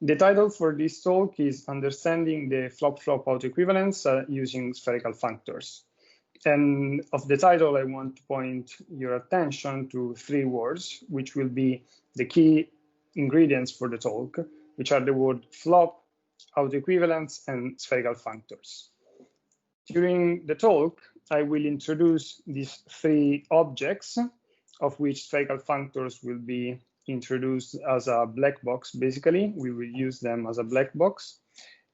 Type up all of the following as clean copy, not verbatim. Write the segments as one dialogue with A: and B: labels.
A: The title for this talk is Understanding the Flop-Flop Autoequivalence using Spherical Functors. And of the title, I want to point your attention to 3 words, which will be the key ingredients for the talk, which are the word flop, autoequivalence, and spherical functors. During the talk, I will introduce these 3 objects, of which spherical functors will be introduced as a black box. Basically, we will use them as a black box.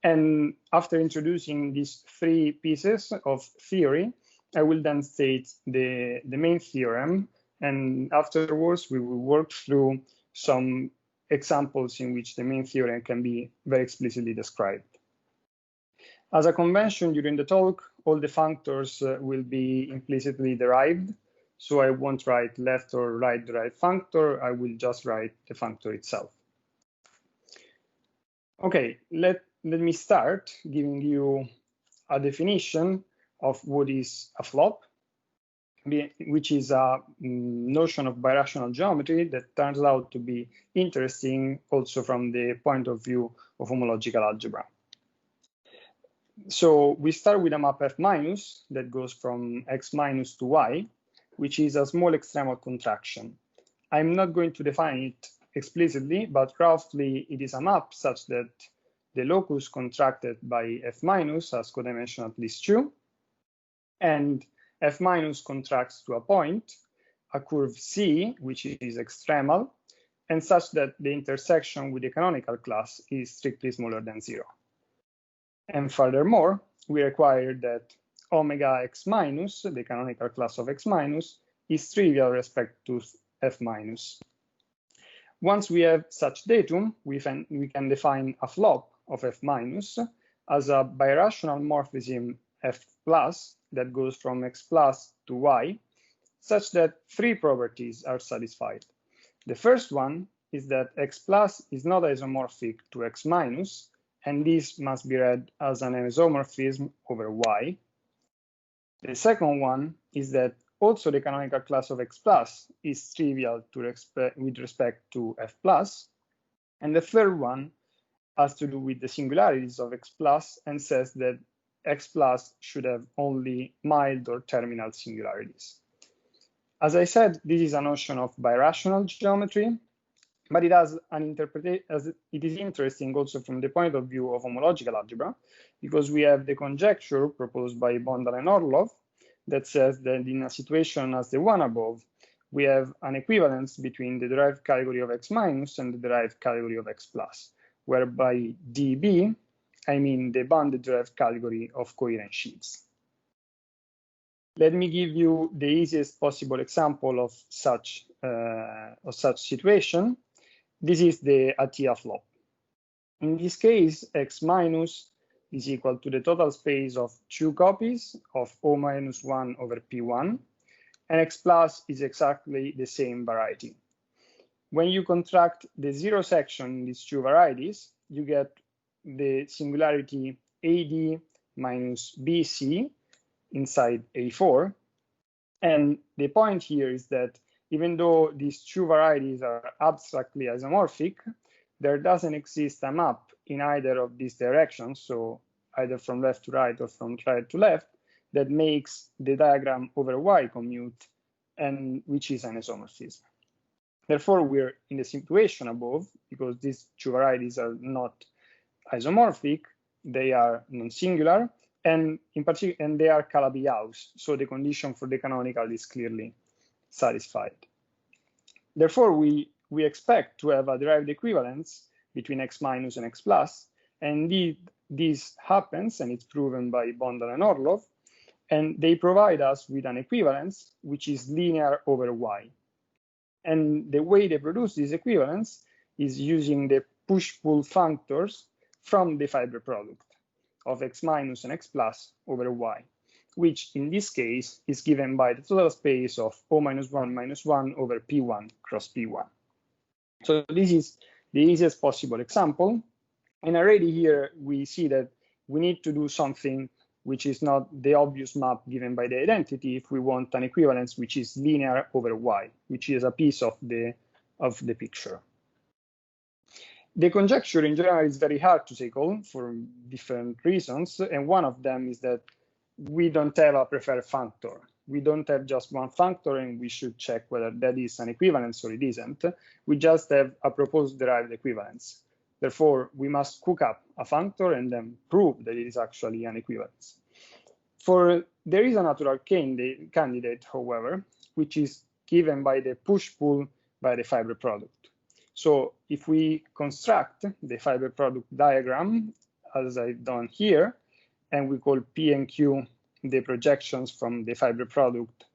A: And after introducing these 3 pieces of theory, I will then state the main theorem, and afterwards we will work through some examples in which the main theorem can be very explicitly described. As a convention during the talk, all the functors will be implicitly derived, so I won't write left or right derived functor, I will just write the functor itself. Okay, let me start giving you a definition of what is a flop, which is a notion of birational geometry that turns out to be interesting also from the point of view of homological algebra. So we start with a map F minus that goes from X minus to Y, which is a small extremal contraction. I'm not going to define it explicitly, but roughly it is a map such that the locus contracted by F minus has codimension at least 2, and F minus contracts to a point, a curve C, which is extremal, and such that the intersection with the canonical class is strictly smaller than 0. And furthermore, we require that omega X minus, the canonical class of X minus, is trivial with respect to F minus. Once we have such datum, we can define a flop of F minus as a birational morphism F plus that goes from X plus to Y, such that 3 properties are satisfied. The first one is that X plus is not isomorphic to X minus, and this must be read as an isomorphism over Y. The second one is that also the canonical class of X plus is trivial with respect to F plus. And the third one has to do with the singularities of X plus and says that X plus should have only mild or terminal singularities. As I said, this is a notion of birational geometry, but it has an interpretation, as it is interesting also from the point of view of homological algebra, because we have the conjecture proposed by Bondal and Orlov that says that in a situation as the one above, we have an equivalence between the derived category of X minus and the derived category of X plus, whereby dB, I mean the bounded derived category of coherent sheaves. Let me give you the easiest possible example of such situation. This is the Atiyah flop. In this case, X minus is equal to the total space of 2 copies of O minus 1 over P1, and X plus is exactly the same variety. When you contract the 0 section in these 2 varieties, you get the singularity AD minus BC inside A4. And the point here is that even though these 2 varieties are abstractly isomorphic, there doesn't exist a map in either of these directions, so either from left to right or from right to left, that makes the diagram over Y commute, and which is an isomorphism. Therefore, we're in the situation above, because these 2 varieties are not isomorphic, they are non-singular, and in particular, and they are Calabi-Yau, so the condition for the canonical is clearly satisfied. Therefore, we expect to have a derived equivalence between X minus and X plus, and indeed this happens, and it's proven by Bondal and Orlov, and they provide us with an equivalence which is linear over Y. And the way they produce this equivalence is using the push-pull functors from the fibre product of X minus and X plus over Y, which in this case is given by the total space of O minus 1 over P1 cross P1. So this is the easiest possible example. And already here we see that we need to do something which is not the obvious map given by the identity if we want an equivalence which is linear over Y, which is a piece of the picture. The conjecture in general is very hard to tackle for different reasons, and one of them is that we don't have a preferred functor. We don't have just one functor, and we should check whether that is an equivalence or it isn't. We just have a proposed derived equivalence. Therefore, we must cook up a functor and then prove that it is actually an equivalence. There is a natural candidate, however, which is given by the push-pull by the fibre product. So if we construct the fibre product diagram, as I've done here, and we call P and Q the projections from the fibre product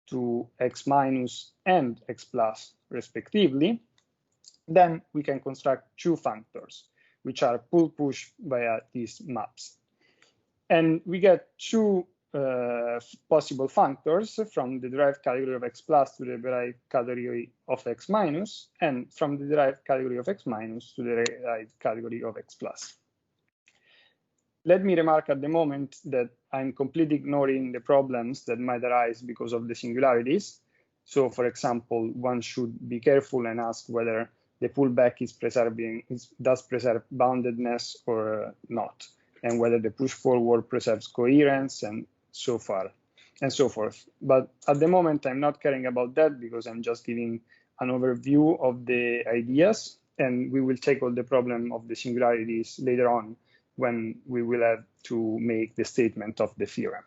A: to x minus and x plus, respectively, then we can construct two functors, which are pull-push via these maps. And we get two possible functors from the derived category of x plus to the derived category of x minus, and from the derived category of x minus to the derived category of x plus. Let me remark at the moment that I'm completely ignoring the problems that might arise because of the singularities. So, for example, one should be careful and ask whether the pullback does preserve boundedness or not, and whether the push forward preserves coherence and so forth. But at the moment, I'm not caring about that because I'm just giving an overview of the ideas, and we will tackle the problem of the singularities later on when we will have to make the statement of the theorem.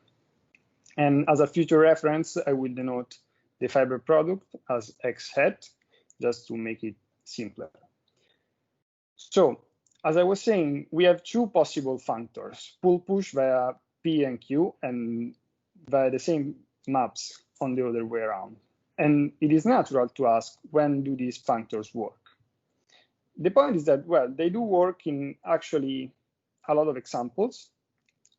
A: And as a future reference, I will denote the fibre product as x hat, just to make it simpler. So, as I was saying, we have two possible functors, pull-push via P and Q, and via the same maps on the other way around. And it is natural to ask, when do these functors work? The point is that, well, they do work in actually a lot of examples.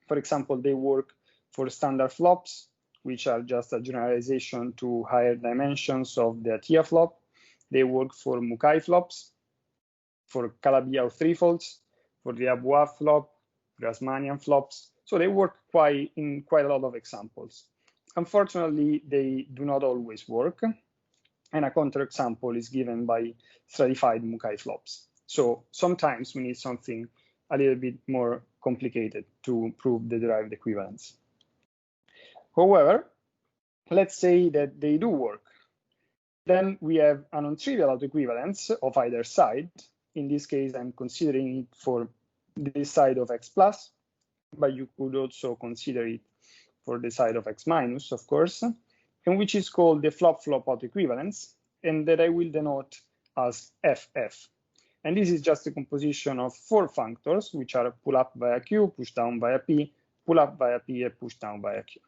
A: For example, they work for standard flops, which are just a generalization to higher dimensions of the Atiyah flop. They work for Mukai flops, for Calabi-Yau threefolds, for the Abouaf flop, Grasmanian flops. So they work in quite a lot of examples. Unfortunately, they do not always work. And a counterexample is given by stratified Mukai flops. So sometimes we need something a little bit more complicated to prove the derived equivalence. However, let's say that they do work. Then we have a non-trivial autoequivalence of either side. In this case, I'm considering it for this side of x plus, but you could also consider it for the side of x minus, of course, and which is called the flop-flop autoequivalence, and that I will denote as FF. And this is just a composition of four functors, which are pull up via Q, push down via P, pull up via P, and push down via Q.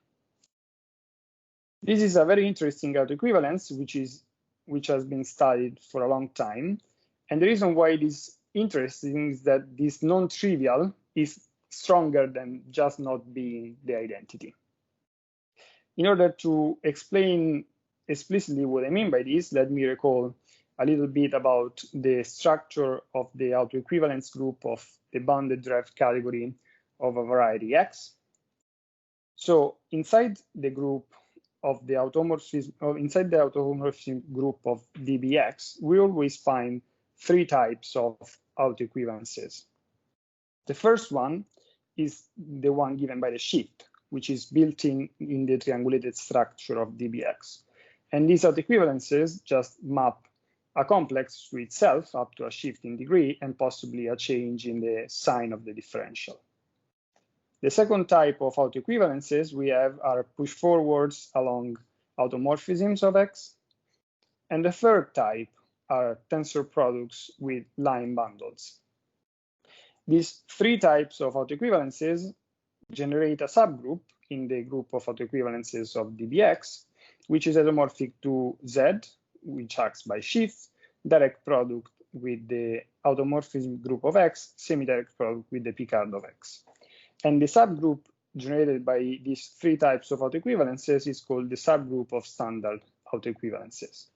A: This is a very interesting autoequivalence, which has been studied for a long time. And the reason why it is interesting is that this non-trivial is stronger than just not being the identity. In order to explain explicitly what I mean by this, let me recall a little bit about the structure of the autoequivalence group of the bounded derived category of a variety X. So inside the group of the automorphism, inside the automorphism group of DBX, we always find three types of autoequivalences. The first one is the one given by the shift, which is built in the triangulated structure of DBX. And these autoequivalences just map a complex to itself up to a shift in degree and possibly a change in the sign of the differential. The second type of autoequivalences we have are push forwards along automorphisms of X. And the third type are tensor products with line bundles. These three types of autoequivalences generate a subgroup in the group of autoequivalences of DBX, which is isomorphic to Z, which acts by shift, direct product with the automorphism group of X, semi-direct product with the Picard of X. And the subgroup generated by these three types of autoequivalences is called the subgroup of standard autoequivalences.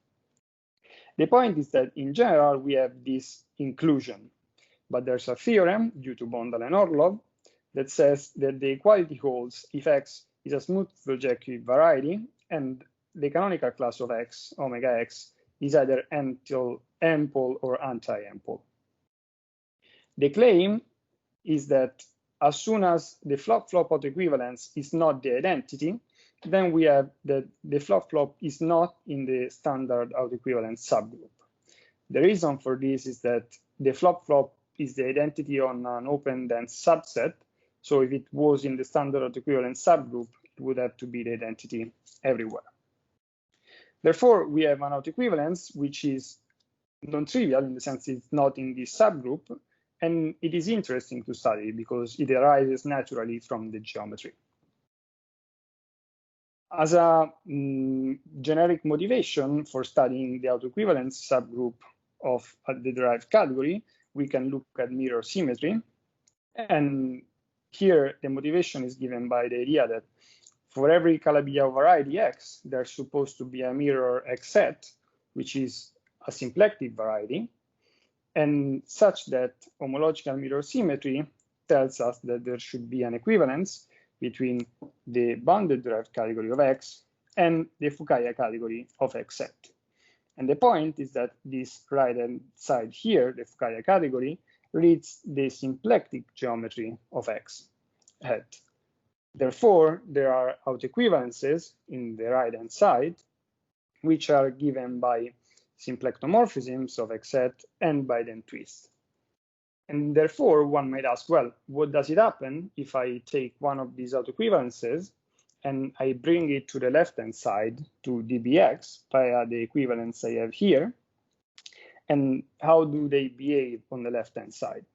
A: The point is that in general, we have this inclusion, but there's a theorem due to Bondal and Orlov that says that the equality holds if X is a smooth projective variety and the canonical class of X, omega X, is either ample or anti-ample. The claim is that as soon as the flop-flop autoequivalence is not the identity, then we have that the flop-flop is not in the standard autoequivalence subgroup. The reason for this is that the flop-flop is the identity on an open dense subset. So if it was in the standard autoequivalence subgroup, it would have to be the identity everywhere. Therefore, we have an autoequivalence which is non-trivial in the sense it's not in this subgroup, and it is interesting to study because it arises naturally from the geometry. As a generic motivation for studying the autoequivalence subgroup of the derived category, we can look at mirror symmetry. And here, the motivation is given by the idea that for every Calabi-Yau variety X, there's supposed to be a mirror X set, which is a symplectic variety, and such that homological mirror symmetry tells us that there should be an equivalence between the bounded derived category of X and the Fukaya category of X set. And the point is that this right-hand side here, the Fukaya category, reads the symplectic geometry of X hat. Therefore, there are autoequivalences in the right-hand side, which are given by symplectomorphisms of X set and by den twist. And therefore, one might ask, well, what does it happen if I take one of these autoequivalences and I bring it to the left-hand side to dbx via the equivalence I have here? And how do they behave on the left-hand side?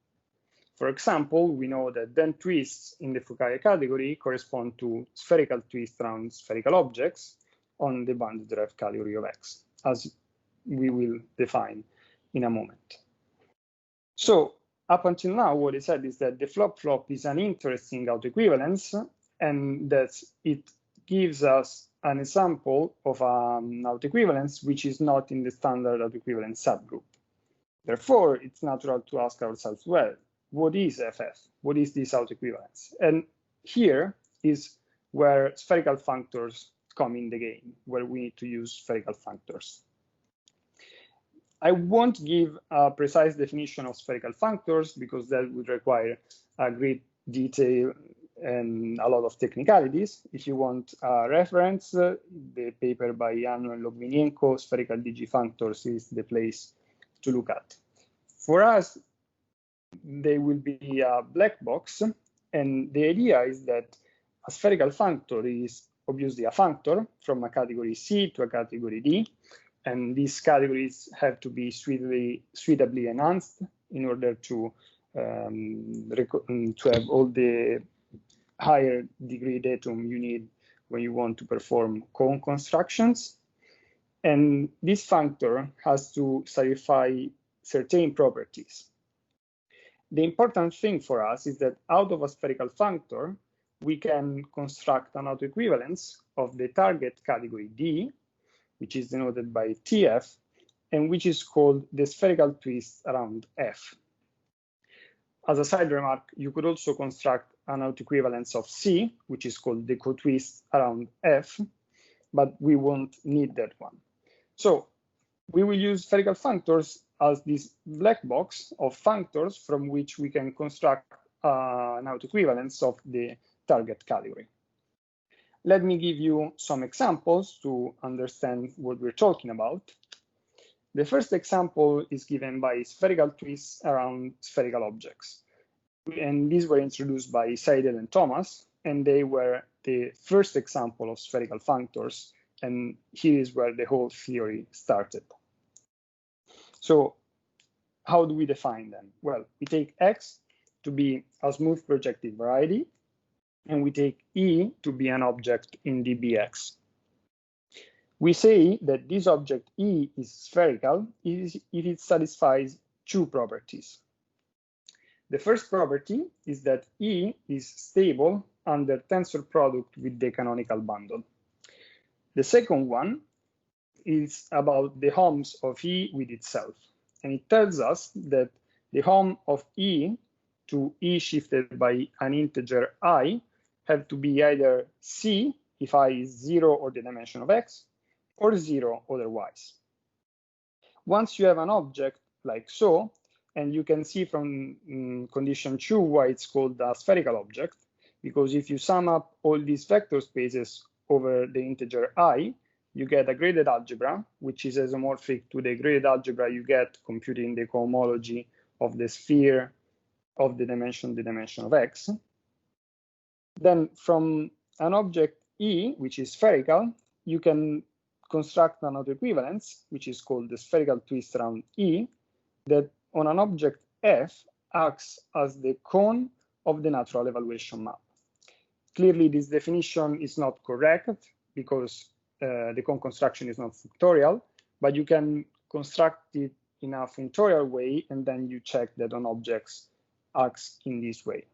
A: For example, we know that den twists in the Fukaya category correspond to spherical twists around spherical objects on the bounded derived category of X, as we will define in a moment. So up until now, what I said is that the flop-flop is an interesting autoequivalence, and that it gives us an example of an autoequivalence which is not in the standard autoequivalence subgroup. Therefore, it's natural to ask ourselves, well, what is FF? What is this autoequivalence? And here is where spherical functors come in the game, where we need to use spherical functors. I won't give a precise definition of spherical functors because that would require a great detail and a lot of technicalities. If you want a reference, the paper by Jan and Logvinienko, Spherical DG Functors, is the place to look at. For us, they will be a black box, and the idea is that a spherical functor is obviously a functor from a category C to a category D, and these categories have to be suitably enhanced in order to have all the higher degree datum you need when you want to perform cone constructions. And this functor has to satisfy certain properties. The important thing for us is that out of a spherical functor, we can construct an autoequivalence of the target category D, which is denoted by TF, and which is called the spherical twist around F. As a side remark, you could also construct an autoequivalence of C, which is called the cotwist around F, but we won't need that one. So we will use spherical functors as this black box of functors from which we can construct an autoequivalence of the target category. Let me give you some examples to understand what we're talking about. The first example is given by spherical twists around spherical objects. And these were introduced by Seidel and Thomas, and they were the first example of spherical functors. And here is where the whole theory started. So how do we define them? Well, we take X to be a smooth projective variety, and we take E to be an object in dbx. We say that this object E is spherical if it satisfies two properties. The first property is that E is stable under tensor product with the canonical bundle. The second one is about the homs of E with itself. And it tells us that the hom of E to E shifted by an integer I have to be either C if I is 0 or the dimension of X, or 0 otherwise. Once you have an object like so, And you can see from condition 2 why it's called a spherical object, because if you sum up all these vector spaces over the integer I, you get a graded algebra, which is isomorphic to the graded algebra you get computing the cohomology of the sphere of the dimension of X. Then from an object E, which is spherical, you can construct an autoequivalence, which is called the spherical twist around E, that on an object F acts as the cone of the natural evaluation map. Clearly, this definition is not correct because the cone construction is not functorial, but you can construct it in a functorial way, and then you check that on objects acts in this way.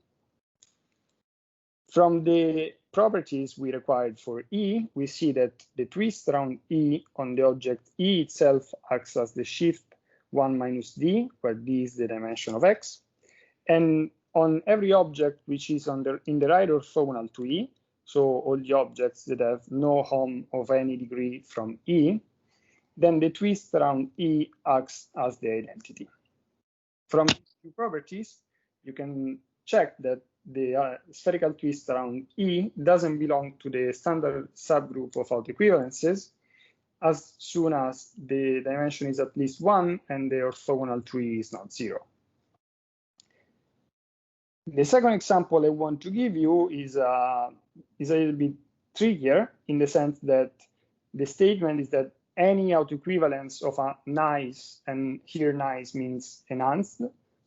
A: From the properties we required for E, we see that the twist around E on the object E itself acts as the shift 1 minus d, where d is the dimension of X. And on every object which is in the right orthogonal to E, so all the objects that have no hom of any degree from E, then the twist around E acts as the identity. From these two properties, you can check that the spherical twist around E doesn't belong to the standard subgroup of autoequivalences as soon as the dimension is at least 1 and the orthogonal to E is not 0. The second example I want to give you is a little bit trickier in the sense that the statement is that any autoequivalence of a nice, and here nice means enhanced,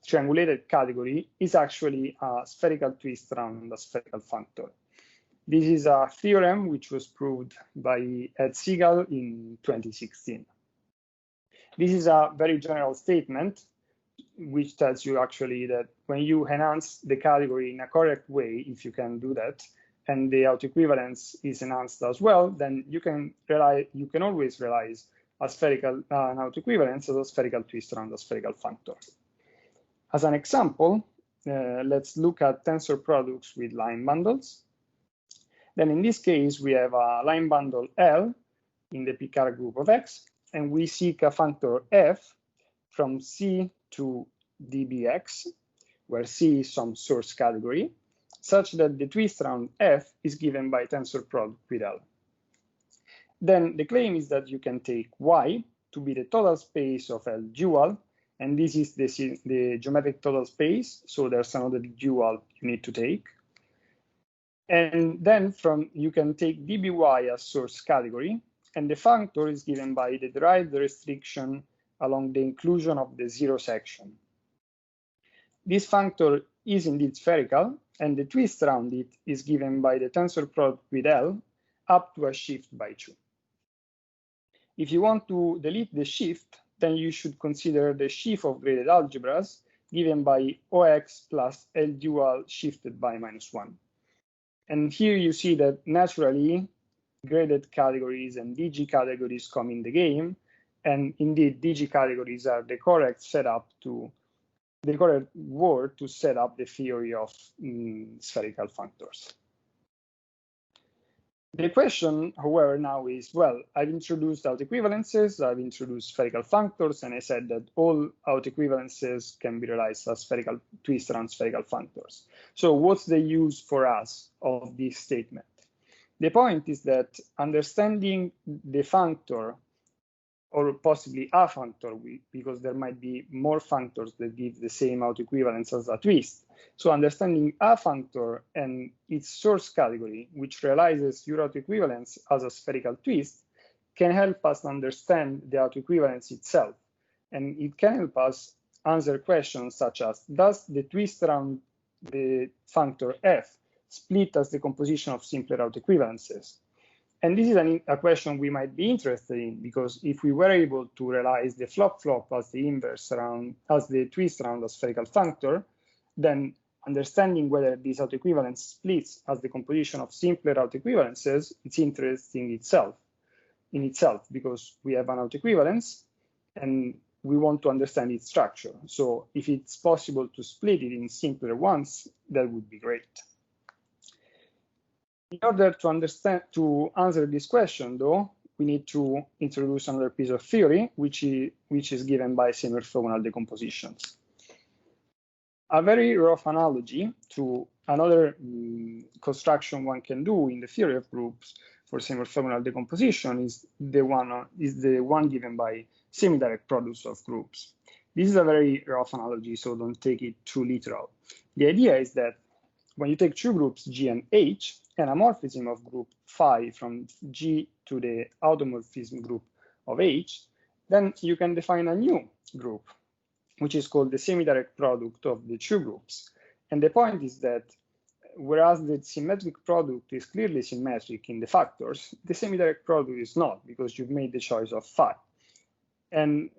A: triangulated category is actually a spherical twist around a spherical functor. This is a theorem which was proved by Ed Siegel in 2016. This is a very general statement which tells you actually that when you enhance the category in a correct way, if you can do that, and the autoequivalence is enhanced as well, then you can always realize a spherical an autoequivalence as a spherical twist around a spherical functor. As an example, let's look at tensor products with line bundles. Then in this case, we have a line bundle L in the Picard group of X, and we seek a functor f from C to dbx, where C is some source category, such that the twist around f is given by tensor product with L. Then the claim is that you can take Y to be the total space of L dual, and this is the geometric total space, so there's another dual you need to take. And then you can take dby as source category, and the functor is given by the derived restriction along the inclusion of the zero section. This functor is indeed spherical, and the twist around it is given by the tensor product with L up to a shift by 2. If you want to delete the shift, then you should consider the sheaf of graded algebras given by OX plus L dual shifted by -1. And here you see that naturally graded categories and DG categories come in the game, and indeed DG categories are the correct word to set up the theory of spherical functors. The question, however, now is, well, I've introduced autoequivalences, I've introduced spherical functors, and I said that all autoequivalences can be realized as spherical twist around spherical functors. So what's the use for us of this statement? The point is that understanding the functor, or possibly a functor, because there might be more functors that give the same autoequivalence as a twist. So understanding a functor and its source category, which realizes your autoequivalence as a spherical twist, can help us understand the autoequivalence itself. And it can help us answer questions such as, does the twist around the functor f split as the composition of simpler autoequivalences? And this is a question we might be interested in, because if we were able to realize the flop-flop as the inverse as the twist around a spherical functor, then understanding whether this autoequivalence splits as the composition of simpler autoequivalences, it's interesting in itself, because we have an autoequivalence and we want to understand its structure. So if it's possible to split it in simpler ones, that would be great. In order to answer this question, though, we need to introduce another piece of theory, which is given by semi-orthogonal decompositions. A very rough analogy to another construction one can do in the theory of groups for semi-orthogonal decomposition is the one given by semi-direct products of groups. This is a very rough analogy, so don't take it too literal. The idea is that when you take two groups, G and H, and a morphism of group phi from G to the automorphism group of H, then you can define a new group, which is called the semi-direct product of the two groups. And the point is that whereas the symmetric product is clearly symmetric in the factors, the semi-direct product is not, because you've made the choice of phi. And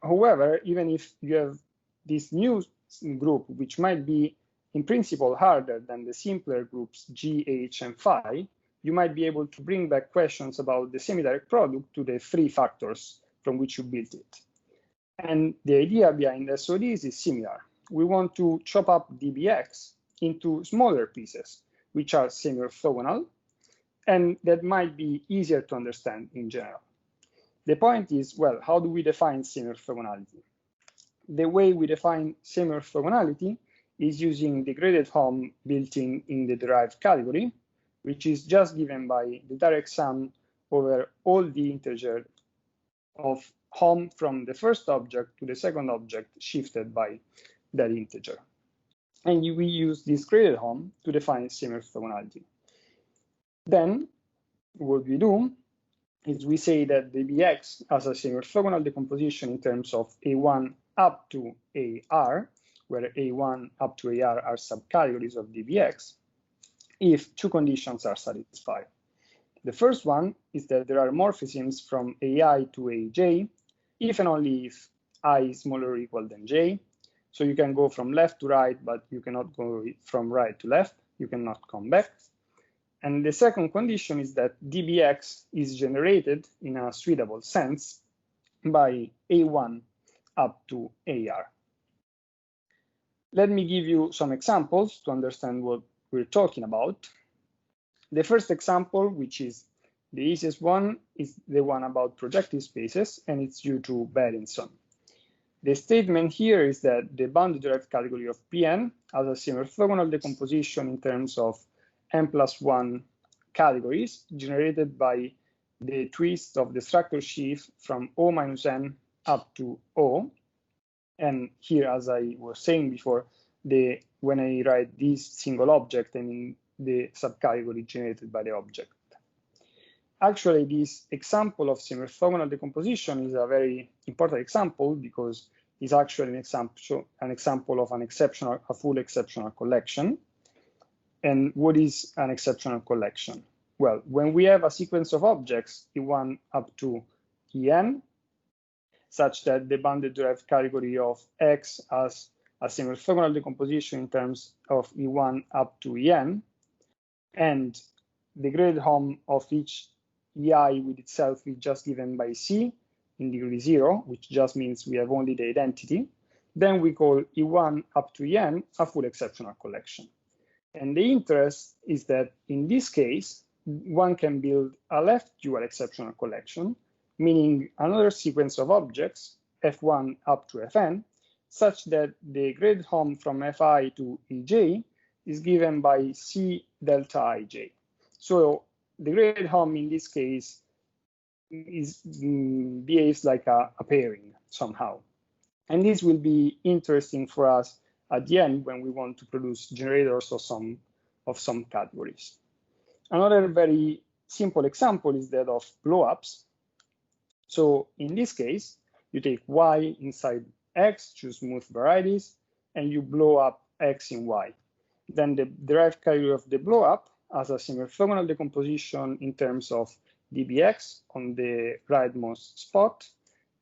A: however, even if you have this new group, which might be in principle harder than the simpler groups G, H, and phi, you might be able to bring back questions about the semi-direct product to the three factors from which you built it. And the idea behind SODs is similar. We want to chop up dBx into smaller pieces, which are semi-orthogonal, and that might be easier to understand in general. The point is, well, how do we define semi-orthogonality? The way we define semi-orthogonality is using the graded Hom built in the derived category, which is just given by the direct sum over all the integers of Hom from the first object to the second object shifted by that integer. And we use this graded Hom to define semi-orthogonality. Then what we do is we say that the Bx has a semi-orthogonal decomposition in terms of A1 up to AR, where A1 up to AR are subcategories of dBx, if two conditions are satisfied. The first one is that there are morphisms from AI to AJ, if and only if I is smaller or equal than J. So you can go from left to right, but you cannot go from right to left. You cannot come back. And the second condition is that dBx is generated in a suitable sense by A1 up to AR. Let me give you some examples to understand what we're talking about. The first example, which is the easiest one, is the one about projective spaces, and it's due to Berenson. The statement here is that the bounded derived category of Pn has a semi-orthogonal decomposition in terms of n+1 categories generated by the twist of the structure sheaf from O minus n up to O. And here, as I was saying before, when I write this single object, I mean the subcategory generated by the object. Actually, this example of semi-orthogonal decomposition is a very important example because it's actually an example of a full exceptional collection. And what is an exceptional collection? Well, when we have a sequence of objects, E1 up to En, such that the bounded derived category of X has a semi-orthogonal decomposition in terms of E1 up to En, and the graded Hom of each EI with itself is just given by C in degree 0, which just means we have only the identity, then we call E1 up to En a full exceptional collection. And the interest is that in this case, one can build a left dual exceptional collection, meaning another sequence of objects, F1 up to Fn, such that the graded Hom from Fi to Ej is given by C delta Ij. So the graded Hom in this case behaves like a pairing somehow. And this will be interesting for us at the end when we want to produce generators of some categories. Another very simple example is that of blowups. So in this case, you take Y inside X, choose smooth varieties, and you blow up X in Y. Then the derived category of the blowup has a semi-orthogonal decomposition in terms of dBx on the rightmost spot,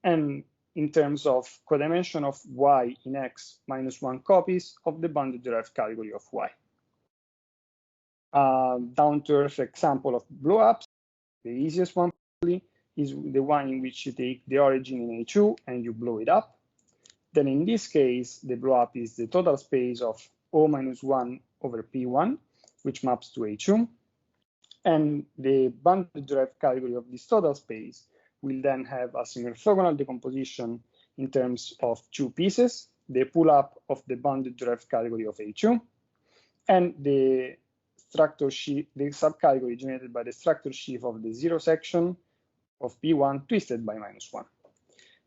A: and in terms of codimension of Y in X minus 1 copies of the bounded derived category of Y. Down-to-earth example of blowups, the easiest one probably, is the one in which you take the origin in A2 and you blow it up. Then in this case, the blowup is the total space of O minus 1 over P1, which maps to A2. And the bounded derived category of this total space will then have a semi-orthogonal decomposition in terms of two pieces, the pull up of the bounded derived category of A2, and the structure sheaf, the subcategory generated by the structure sheaf of the zero section of P1 twisted by -1.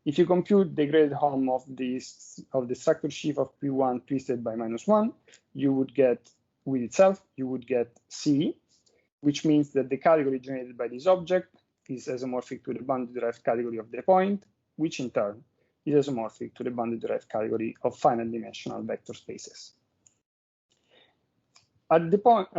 A: If you compute the graded hom of the structure sheaf of P1 twisted by -1, you would get with itself, you would get C, which means that the category generated by this object is isomorphic to the bounded derived category of the point, which in turn is isomorphic to the bounded derived category of finite dimensional vector spaces. At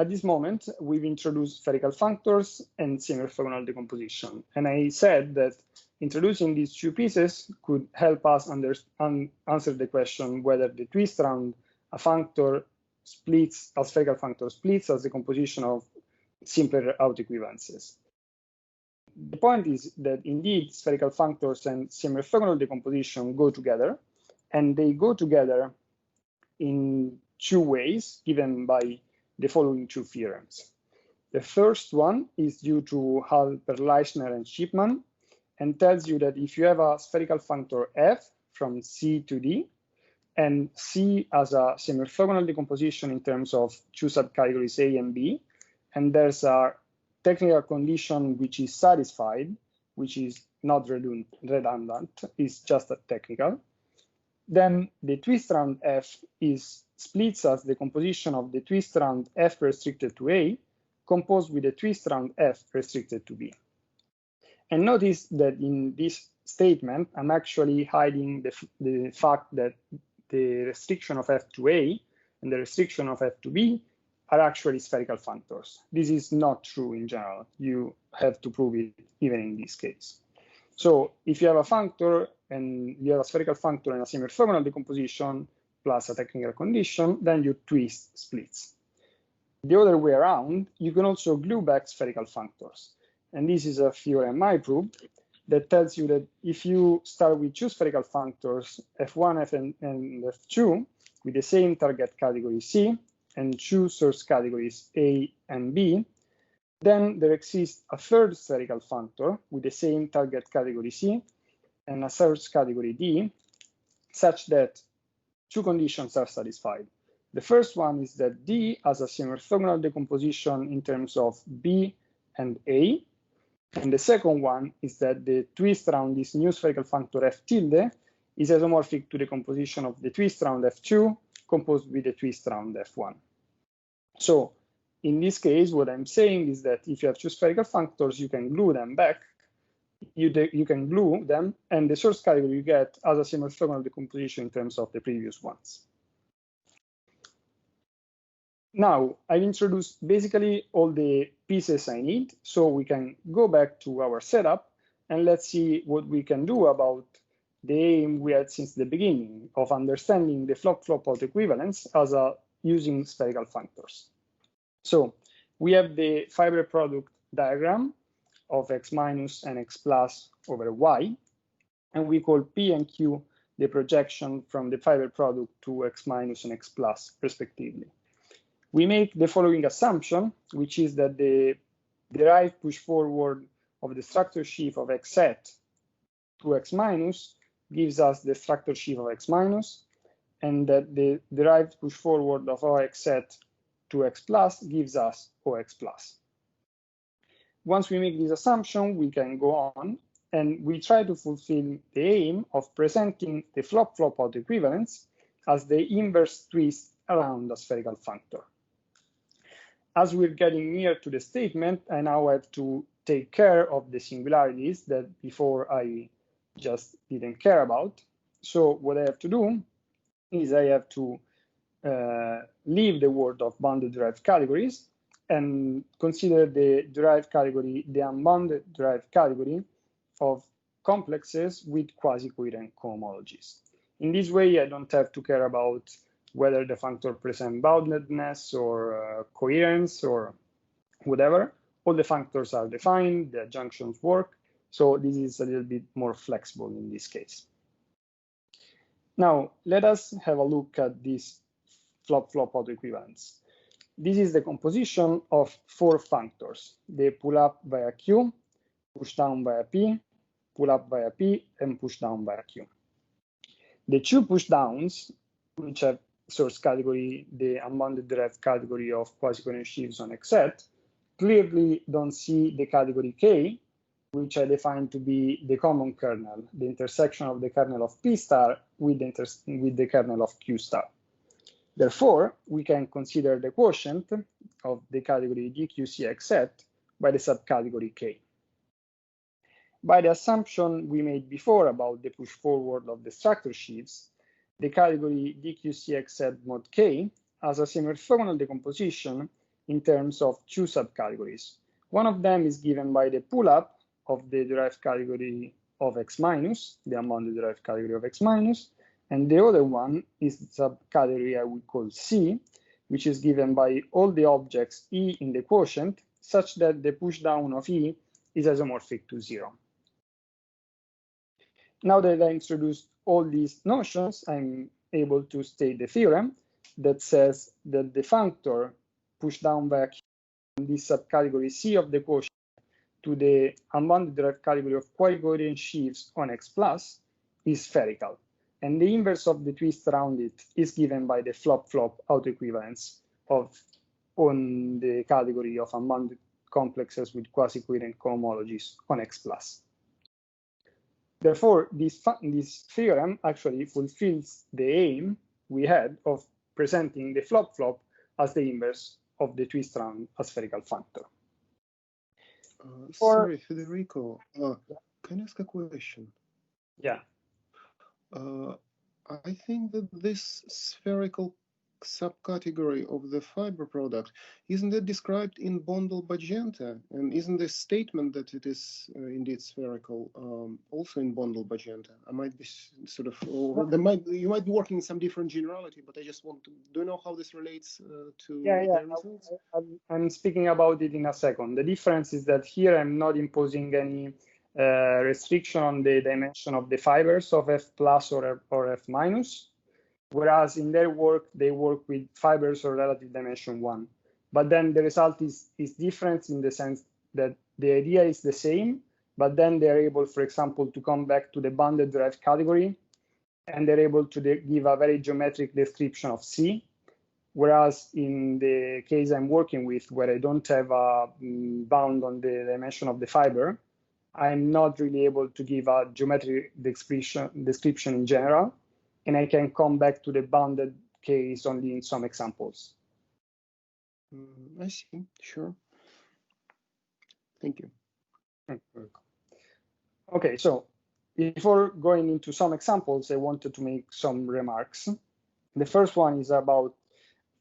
A: this moment, we've introduced spherical functors and semi-orthogonal decomposition. And I said that introducing these two pieces could help us answer the question whether the twist around a functor splits, a spherical functor splits as the composition of simpler autoequivalences. The point is that indeed spherical functors and semi-orthogonal decomposition go together, and they go together in two ways given by the following two theorems. The first one is due to Halper-Leichner and Shipman, and tells you that if you have a spherical functor f from C to D, and C as a semi-orthogonal decomposition in terms of two subcategories A and B, and there's a technical condition which is satisfied, which is not redundant, is just a technical, then the twist round f splits as the composition of the twist round f restricted to A composed with the twist round f restricted to B. And notice that in this statement, I'm actually hiding the fact that the restriction of f to A and the restriction of f to B are actually spherical functors. This is not true in general. You have to prove it even in this case. So if you have a functor and you have a spherical functor and a semi-orthogonal decomposition plus a technical condition, then you twist splits. The other way around, you can also glue back spherical functors. And this is a theorem I proved that tells you that if you start with two spherical functors, f1, f and f2, with the same target category C, and two source categories A and B, then there exists a third spherical functor with the same target category C and a source category D, such that two conditions are satisfied. The first one is that D has a semi-orthogonal decomposition in terms of B and A, and the second one is that the twist around this new spherical functor f tilde is isomorphic to the composition of the twist round f2 composed with the twist round f1. So in this case, what I'm saying is that if you have two spherical functors, you can glue them back. You can glue them, and the source category you get as a semi-orthogonal decomposition in terms of the previous ones. Now, I've introduced basically all the pieces I need, so we can go back to our setup, and let's see what we can do about the aim we had since the beginning of understanding the flop-flop autoequivalence as using spherical functors. So we have the fibre product diagram of x minus and x plus over y, and we call P and Q the projection from the fibre product to x minus and x plus respectively. We make the following assumption, which is that the derived push forward of the structure sheaf of x set to x minus gives us the structure sheaf of x minus, and that the derived push forward of OX set to x plus gives us OX plus. Once we make this assumption, we can go on, and we try to fulfill the aim of presenting the flop-flop autoequivalence as the inverse twist around a spherical functor. As we're getting near to the statement, I now have to take care of the singularities that before I just didn't care about. So what I have to do is I have to leave the word of bounded derived categories and consider the derived category, the unbounded derived category of complexes with quasi-coherent cohomologies. In this way, I don't have to care about whether the functor presents boundedness or coherence or whatever. All the functors are defined, the adjunctions work, so this is a little bit more flexible in this case. Now, let us have a look at this flop-flop autoequivalence. This is the composition of four functors: the pull up via Q, push down via P, pull up via P, and push down via Q. The two pushdowns, which have source category, the unbounded derived category of quasi-coherent sheaves on X set, clearly don't see the category K, which I define to be the common kernel, the intersection of the kernel of P star with the kernel of Q star. Therefore, we can consider the quotient of the category DQCX set by the subcategory K. By the assumption we made before about the push forward of the structure sheaves, the category DQCX set mod K has a semi-orthogonal decomposition in terms of two subcategories. One of them is given by the pull-up of the derived category of X minus, the unbounded derived category of X minus, and the other one is the subcategory I would call C, which is given by all the objects E in the quotient, such that the pushdown of E is isomorphic to 0. Now that I introduced all these notions, I'm able to state the theorem that says that the functor pushdown vacuum in this subcategory C of the quotient to the unbounded derived category of quasi-coherent sheaves on X plus is spherical, and the inverse of the twist around it is given by the flop-flop autoequivalence on the category of unbounded complexes with quasi-coherent cohomologies on X plus. Therefore, this theorem actually fulfills the aim we had of presenting the flop-flop as the inverse of the twist around a spherical functor.
B: Sorry, Federico, can I ask a question?
A: Yeah.
B: I think that this spherical subcategory of the fiber product, isn't it described in Bondel-Bagenta? And isn't the statement that it is indeed spherical also in Bondel-Bagenta? I might be sort of, or you might be working in some different generality, but I just want to, do you know how this relates to the results?
A: I'm speaking about it in a second. The difference is that here I'm not imposing any restriction on the dimension of the fibers of F plus or F minus, whereas in their work, they work with fibers of relative dimension 1. But then the result is different in the sense that the idea is the same, but then they're able, for example, to come back to the bounded derived category, and they're able to give a very geometric description of C, whereas in the case I'm working with, where I don't have a bound on the dimension of the fiber, I'm not really able to give a geometric description in general, and I can come back to the bounded case only in some examples.
B: I see, sure. Thank you.
A: Okay, so before going into some examples, I wanted to make some remarks. The first one is about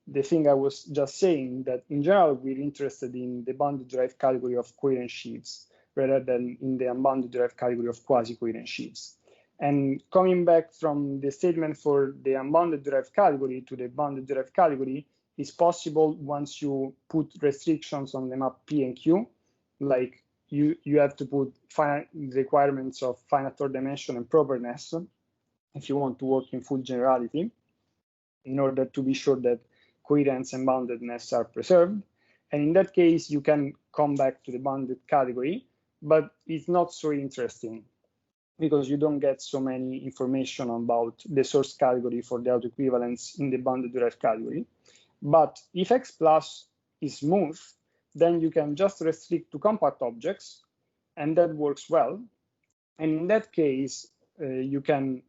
A: the thing I was just saying, that in general, we're interested in the bounded derived category of coherent sheaves rather than in the unbounded derived category of quasi-coherent sheaves. And coming back from the statement for the unbounded derived category to the bounded derived category is possible once you put restrictions on the map P and Q, like you have to put requirements of finite third dimension and properness if you want to work in full generality, in order to be sure that coherence and boundedness are preserved. And in that case, you can come back to the bounded category, but it's not so interesting because you don't get so many information about the source category for the autoequivalence in the bounded derived category. But if X plus is smooth, then you can just restrict to compact objects, and that works well. And in that case, you can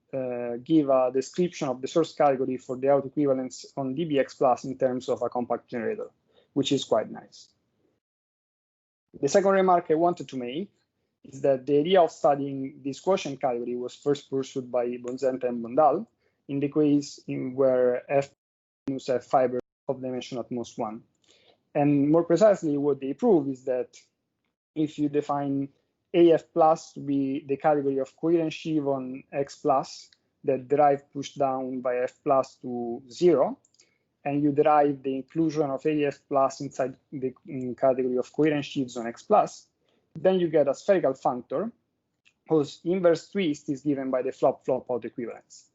A: give a description of the source category for the autoequivalence on dbx plus in terms of a compact generator, which is quite nice. The second remark I wanted to make is that the idea of studying this quotient category was first pursued by Bonzenta and Bondal in the case where F minus F fiber of dimension at most 1. And more precisely, what they prove is that if you define AF plus to be the category of coherent sheave on X plus that derive pushed down by F plus to 0, and you derive the inclusion of AF plus inside the category of coherent sheaves on X plus, then you get a spherical functor whose inverse twist is given by the flop-flop autoequivalence.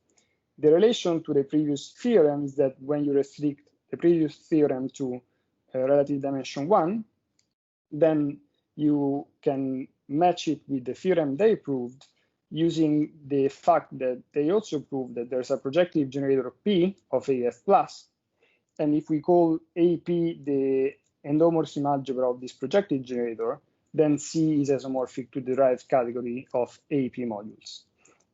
A: The relation to the previous theorem is that when you restrict the previous theorem to relative dimension 1, then you can match it with the theorem they proved using the fact that they also prove that there's a projective generator P of AF plus. And if we call AP the endomorphism algebra of this projective generator, then C is isomorphic to the derived category of AP modules.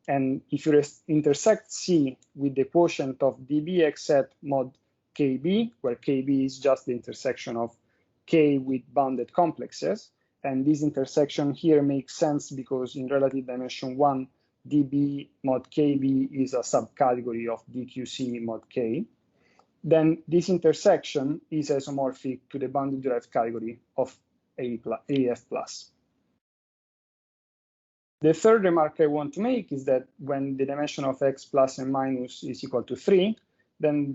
A: And if you intersect C with the quotient of dBx set mod KB, where KB is just the intersection of K with bounded complexes, and this intersection here makes sense because in relative dimension 1, dB mod KB is a subcategory of dQc mod K, then this intersection is isomorphic to the bounded derived category of AF plus. The third remark I want to make is that when the dimension of x plus and minus is equal to 3, then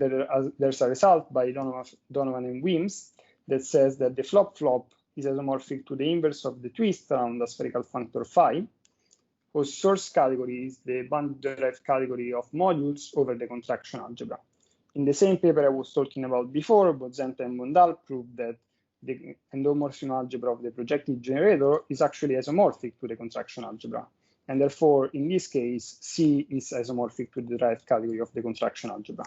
A: there's a result by Donovan and Wims that says that the flop-flop is isomorphic to the inverse of the twist around the spherical functor phi, whose source category is the bounded derived category of modules over the contraction algebra. In the same paper I was talking about before, Bozenta and Mondal proved that the endomorphism algebra of the projective generator is actually isomorphic to the contraction algebra. And therefore, in this case, C is isomorphic to the derived category of the contraction algebra.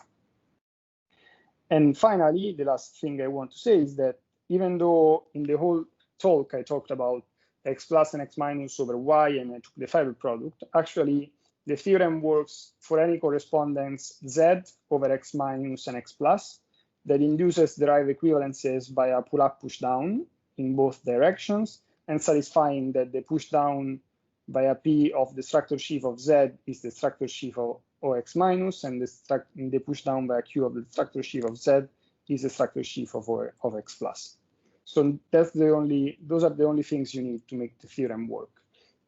A: And finally, the last thing I want to say is that even though in the whole talk I talked about x plus and x minus over y and I took the fibre product, actually the theorem works for any correspondence z over x minus and x plus that induces derived equivalences by a pull-up push-down in both directions and satisfying that the push-down by a p of the structure sheaf of z is the structure sheaf of OX minus, and the push-down by a q of the structure sheaf of z is the structure sheaf of x plus. So those are the only things you need to make the theorem work,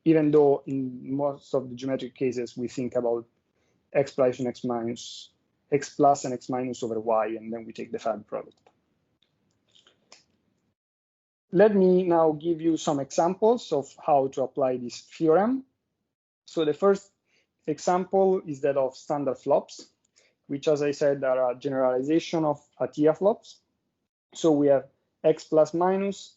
A: even though in most of the geometric cases we think about x plus and x minus, x plus and x minus over y, and then we take the fibre product. Let me now give you some examples of how to apply this theorem. So the first example is that of standard flops, which, as I said, are a generalization of Atiyah flops. So we have x plus minus,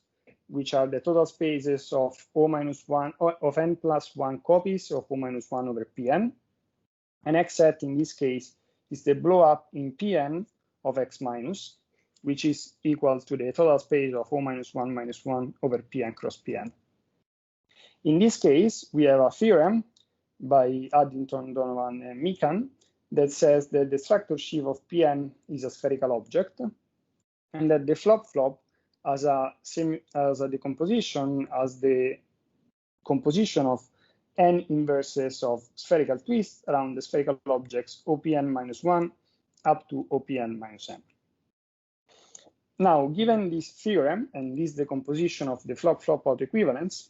A: which are the total spaces of O minus 1 of n plus 1 copies of O minus 1 over Pn. And x set in this case is the blow up in Pn of x minus, which is equal to the total space of O minus 1 over Pn cross Pn. In this case, we have a theorem by Addington, Donovan, and Mikan that says that the structure sheaf of Pn is a spherical object, and that the flop-flop as a decomposition as the composition of n inverses of spherical twists around the spherical objects OPn minus 1 up to OPn minus n. Now, given this theorem and this decomposition of the flop-flop autoequivalence,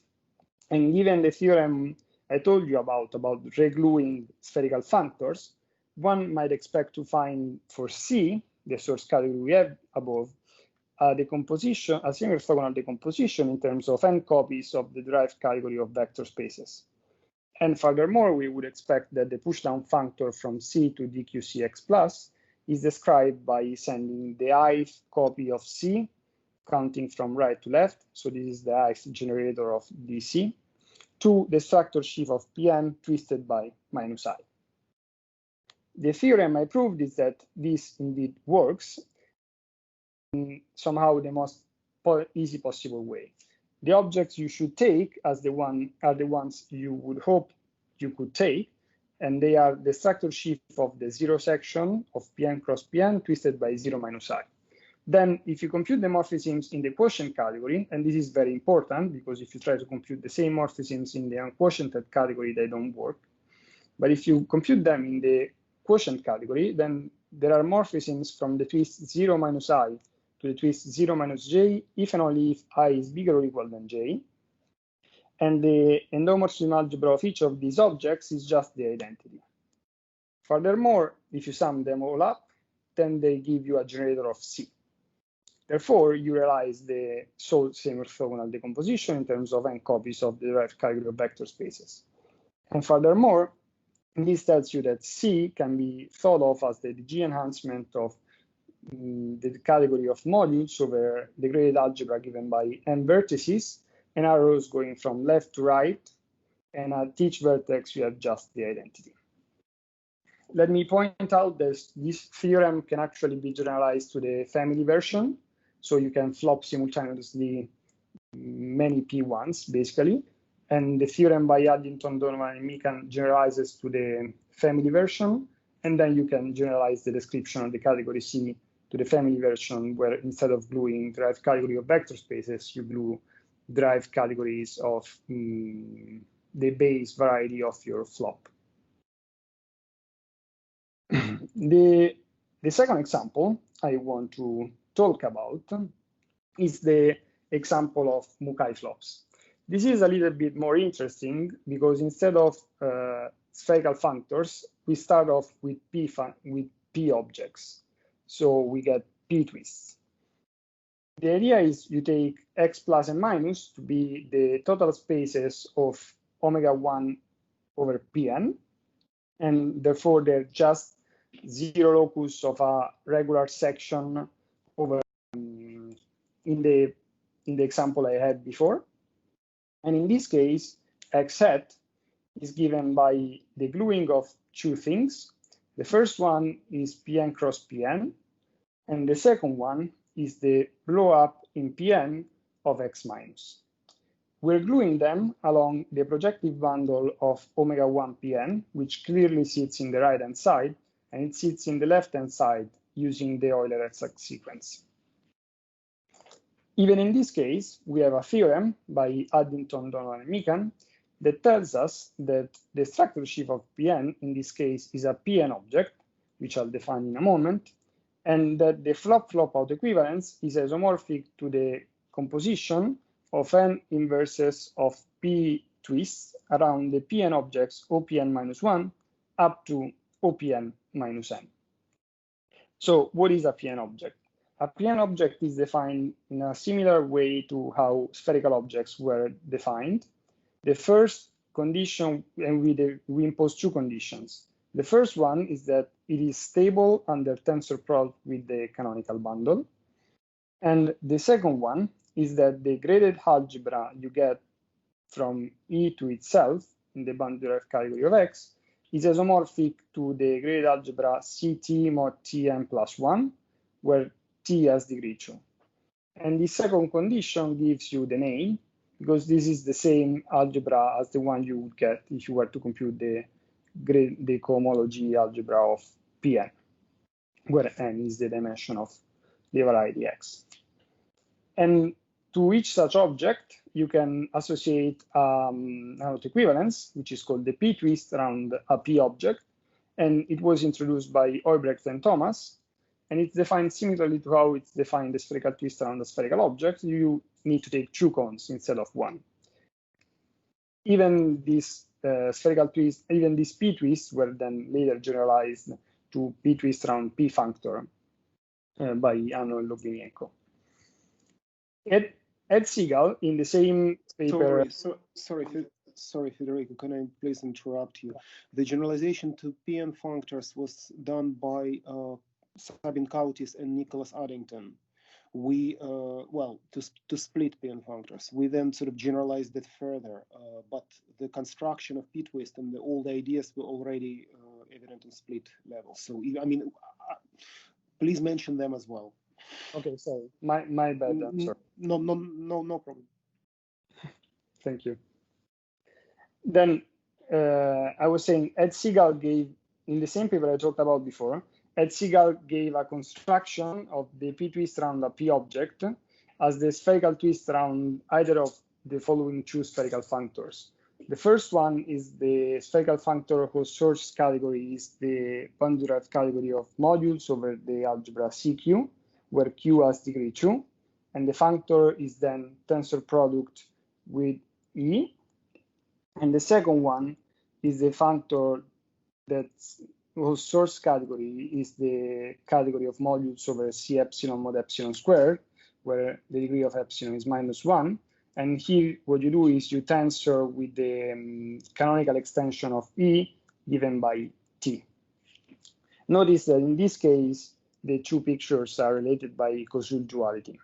A: and given the theorem I told you about regluing spherical functors, one might expect to find for C, the source category we have above, a single orthogonal decomposition in terms of n copies of the derived category of vector spaces. And furthermore, we would expect that the pushdown functor from C to dQcx plus is described by sending the ith copy of C, counting from right to left, so this is the ith generator of dC, to the structure sheaf of Pn twisted by minus I. The theorem I proved is that this indeed works in somehow the most easy possible way. The objects you should take as the ones you would hope you could take, and they are the structure sheaf of the zero section of Pn cross Pn twisted by 0 minus I. Then if you compute the morphisms in the quotient category, and this is very important because if you try to compute the same morphisms in the unquotiented category, they don't work. But if you compute them in the quotient category, then there are morphisms from the twist 0 minus I to the twist 0 minus j, if and only if I is bigger or equal than j. And the endomorphism algebra of each of these objects is just the identity. Furthermore, if you sum them all up, then they give you a generator of C. Therefore, you realize the same orthogonal decomposition in terms of n copies of the derived category of vector spaces. And furthermore, this tells you that C can be thought of as the DG enhancement of the category of modules over the graded algebra given by n vertices and arrows going from left to right and at each vertex you have just the identity. Let me point out that this theorem can actually be generalized to the family version, so you can flop simultaneously many P1s, basically. And the theorem by Addington, Donovan, and Meekan generalizes to the family version, and then you can generalize the description of the category C to the family version, where instead of gluing derived category of vector spaces, you glue derived categories of the base variety of your flop. The second example I want to talk about is the example of Mukai flops. This is a little bit more interesting because instead of spherical functors, we start off with P objects. So we get P twists. The idea is you take X plus and minus to be the total spaces of omega 1 over Pn, and therefore they're just zero locus of a regular section over in the example I had before. And in this case, X hat is given by the gluing of two things. The first one is Pn cross Pn, and the second one is the blow up in Pn of X minus. We're gluing them along the projective bundle of omega 1 Pn, which clearly sits in the right-hand side, and it sits in the left-hand side using the Euler-Exact sequence. Even in this case, we have a theorem by Addington, Donovan, and Meekan that tells us that the structure-sheaf of Pn in this case is a Pn object, which I'll define in a moment, and that the flop-flop autoequivalence is isomorphic to the composition of n inverses of P twists around the Pn objects OPn minus 1 up to OPn minus n. So what is a Pn object? A Pn object is defined in a similar way to how spherical objects were defined. The first condition, and we impose two conditions. The first one is that it is stable under tensor product with the canonical bundle. And the second one is that the graded algebra you get from E to itself in the bound-derived category of X is isomorphic to the graded algebra CT mod Tn plus 1, where T has degree 2. And the second condition gives you the name, because this is the same algebra as the one you would get if you were to compute the cohomology algebra of Pn, where n is the dimension of the variety X. And to each such object, you can associate an autoequivalence, which is called the P twist around a P object. And it was introduced by Albrecht and Thomas. And it's defined similarly to how it's defined the spherical twist around a spherical object. You need to take two cones instead of one. Even this spherical twist, even these P twists were then later generalized to P twist around P functor by Anno and Logvinienko. Ed Segal, in the same paper...
B: Sorry, Federico, can I please interrupt you? The generalization to Pn functors was done by Sabin Kautis and Nicholas Addington. We, well, to split Pn functors. We then sort of generalized it further, but the construction of P-twist and all the ideas were already evident on split level. So, I mean, please mention them as well.
A: Okay, sorry, my bad, I'm sorry.
B: No problem.
A: Thank you. Then I was saying Ed Segal gave, in the same paper I talked about before, Ed Segal gave a construction of the P twist around a P object as the spherical twist around either of the following two spherical functors. The first one is the spherical functor whose source category is the bound-derived category of modules over the algebra CQ, where Q has degree 2, and the functor is then tensor product with E. And the second one is the functor whose source category is the category of modules over C epsilon mod epsilon squared, where the degree of epsilon is -1. And here, what you do is you tensor with the canonical extension of E given by T. Notice that in this case, the two pictures are related by Koszul duality.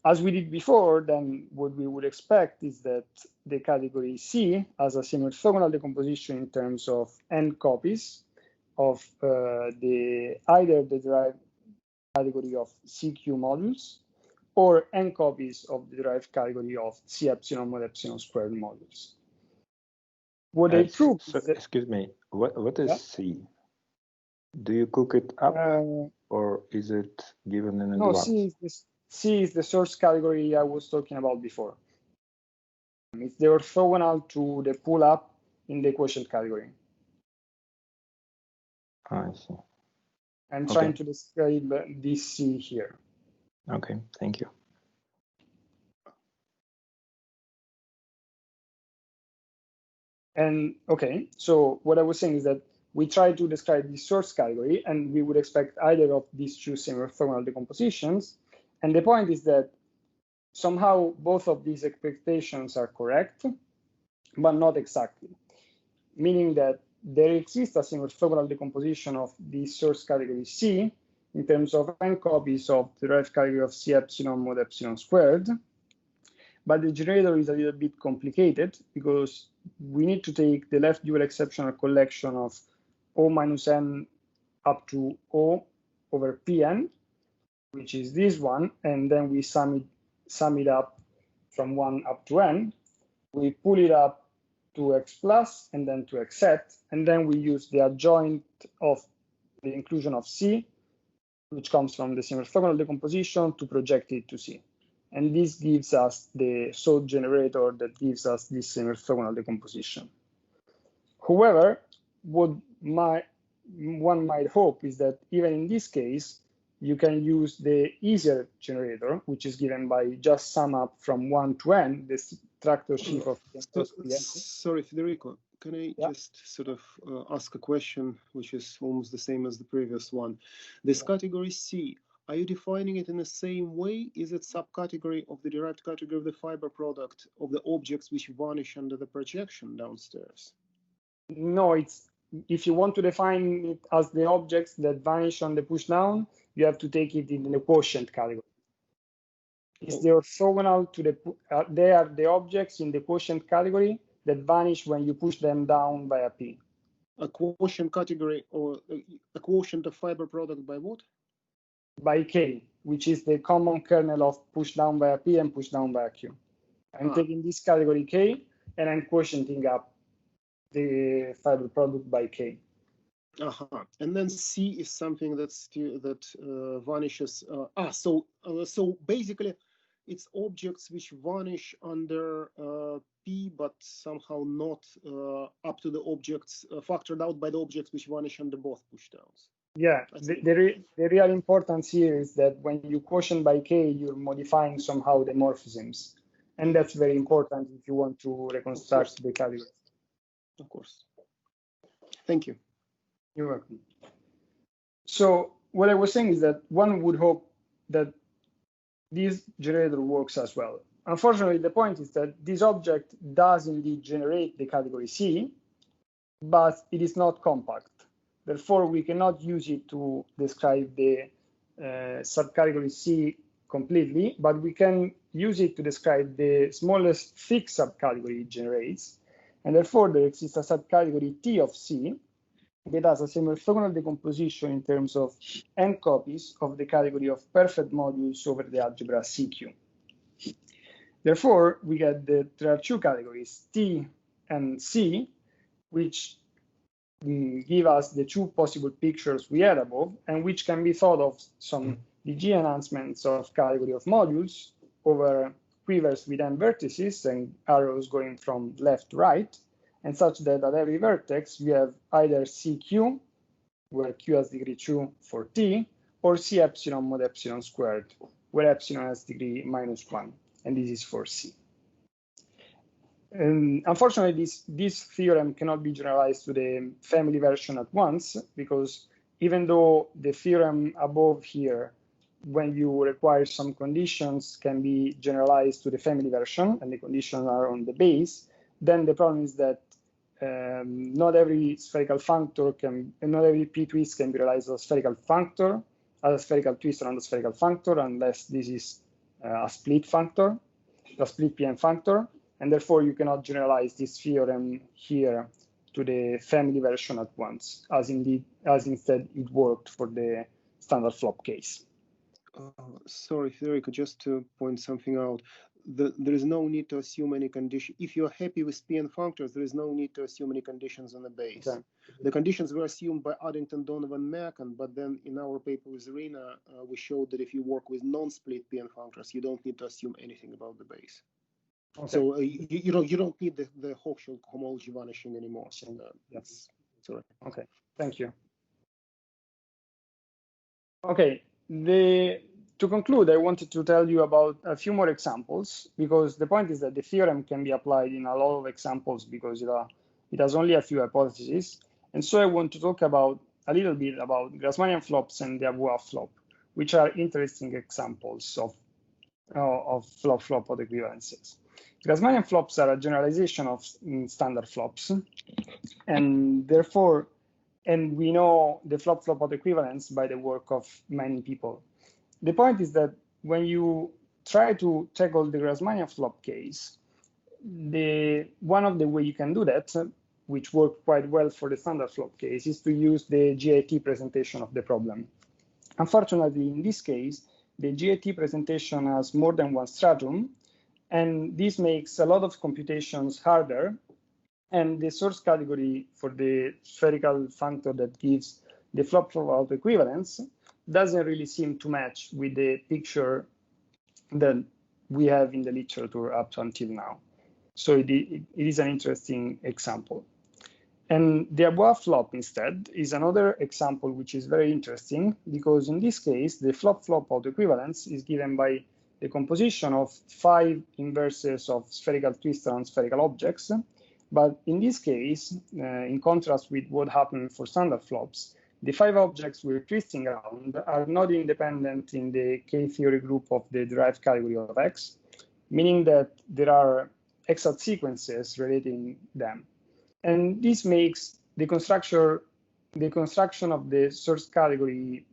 A: as we did before, then what we would expect is that the category C has a semi-orthogonal decomposition in terms of n copies of either the derived category of CQ modules or n copies of the derived category of C epsilon mod epsilon squared modules. What they prove
C: so, excuse me, what is C? Do you cook it up or is it given in advance?
A: No, C is the source category I was talking about before. It's the orthogonal to the pull up in the quotient category.
C: I see.
A: I'm trying to describe this C here.
C: Okay, thank you.
A: And okay, so what I was saying is that we try to describe the source category, and we would expect either of these two semi-orthogonal decompositions. And the point is that somehow both of these expectations are correct, but not exactly. Meaning that there exists a semi-orthogonal decomposition of the source category C in terms of n copies of the derived category of C epsilon mod epsilon squared. But the generator is a little bit complicated because we need to take the left dual exceptional collection of O minus n up to O over Pn, which is this one, and then we sum it up from 1 up to n. We pull it up to x plus and then to x set, and then we use the adjoint of the inclusion of C, which comes from the semi-orthogonal decomposition, to project it to C. And this gives us the sode generator that gives us this semi-orthogonal decomposition. However, what one might hope is that even in this case, you can use the easier generator, which is given by just sum up from 1 to n, this tractor sheaf of...
B: Sorry, Federico, can I just sort of ask a question, which is almost the same as the previous one? This category C, are you defining it in the same way? Is it subcategory of the derived category of the fiber product of the objects which vanish under the projection downstairs?
A: No, it's, if you want to define it as the objects that vanish on the push down, you have to take it in the quotient category. It's the orthogonal to the, they are the objects in the quotient category that vanish when you push them down by a P.
B: A quotient category, or a quotient of fiber product by what?
A: By K, which is the common kernel of push down by a P and push down by a Q. I'm taking this category K and I'm quotienting up the fiber product by K.
B: And then C is something that's that vanishes. So basically, it's objects which vanish under P, but somehow not up to the objects factored out by the objects which vanish under both pushdowns.
A: Yeah, the real importance here is that when you quotient by K, you're modifying somehow the morphisms, and that's very important if you want to reconstruct the category.
B: Of course. Thank you.
A: You're welcome. So what I was saying is that one would hope that this generator works as well. Unfortunately, the point is that this object does indeed generate the category C, but it is not compact. Therefore, we cannot use it to describe the subcategory C completely, but we can use it to describe the smallest fixed subcategory it generates. And therefore, there exists a subcategory T of C that has a semi-orthogonal decomposition in terms of n copies of the category of perfect modules over the algebra CQ. Therefore, we get that there are two categories, T and C, which give us the two possible pictures we had above, and which can be thought of some DG enhancements of category of modules over quivers with n vertices and arrows going from left to right, and such that at every vertex we have either CQ, where Q has degree 2 for T, or C epsilon mod epsilon squared, where epsilon has degree -1, and this is for C. And unfortunately, this theorem cannot be generalized to the family version at once, because even though the theorem above here, when you require some conditions, can be generalized to the family version, and the conditions are on the base, then the problem is that not every spherical functor can, and not every p-twist can be realized as a spherical functor, as a spherical twist around a spherical functor, unless this is a split functor, a split PN functor, and therefore you cannot generalize this theorem here to the family version at once, as instead it worked for the standard flop case.
B: Sorry, Federico, just to point something out. There is no need to assume any condition. If you're happy with PN functors, there is no need to assume any conditions on the base. Okay. The conditions were assumed by Addington, Donovan, Macon, but then in our paper with Irina, we showed that if you work with non-split PN functors, you don't need to assume anything about the base. Okay. So you don't need the Hochschild homology vanishing anymore. So, yes. Sorry.
A: Okay. Thank you. Okay. To conclude, I wanted to tell you about a few more examples, because the point is that the theorem can be applied in a lot of examples because it has only a few hypotheses. And so I want to talk about a little bit about Grasman flops and the Blowups flop, which are interesting examples of flop-flop autoequivalences. Grasman flops are a generalization of standard flops, and therefore, we know the flop-flop autoequivalence by the work of many people. The point is that when you try to tackle the Grasman flop case, one of the ways you can do that, which worked quite well for the standard flop case, is to use the GIT presentation of the problem. Unfortunately, in this case, the GIT presentation has more than one stratum, and this makes a lot of computations harder. And the source category for the spherical functor that gives the flop-flop autoequivalence doesn't really seem to match with the picture that we have in the literature up until now. So it is an interesting example. And the Blowups flop instead is another example which is very interesting, because in this case, the flop-flop autoequivalence is given by the composition of 5 inverses of spherical twistor on spherical objects. But in this case, in contrast with what happened for standard flops, the 5 objects we're twisting around are not independent in the K-theory group of the derived category of X, meaning that there are exact sequences relating them. And this makes the construction of the source category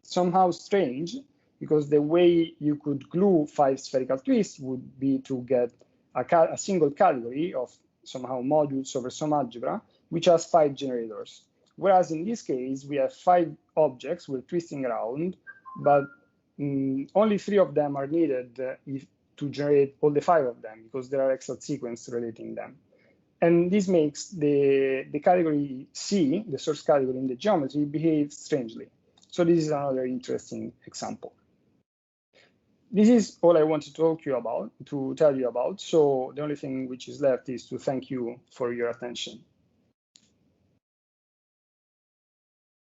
A: somehow strange, because the way you could glue 5 spherical twists would be to get a single category of somehow modules over some algebra, which has 5 generators. Whereas in this case, we have 5 objects we're twisting around, but only 3 of them are needed to generate all the 5 of them, because there are exact sequences relating them. And this makes the category C, the source category in the geometry, behave strangely. So this is another interesting example. This is all I wanted to tell you about. So the only thing which is left is to thank you for your attention.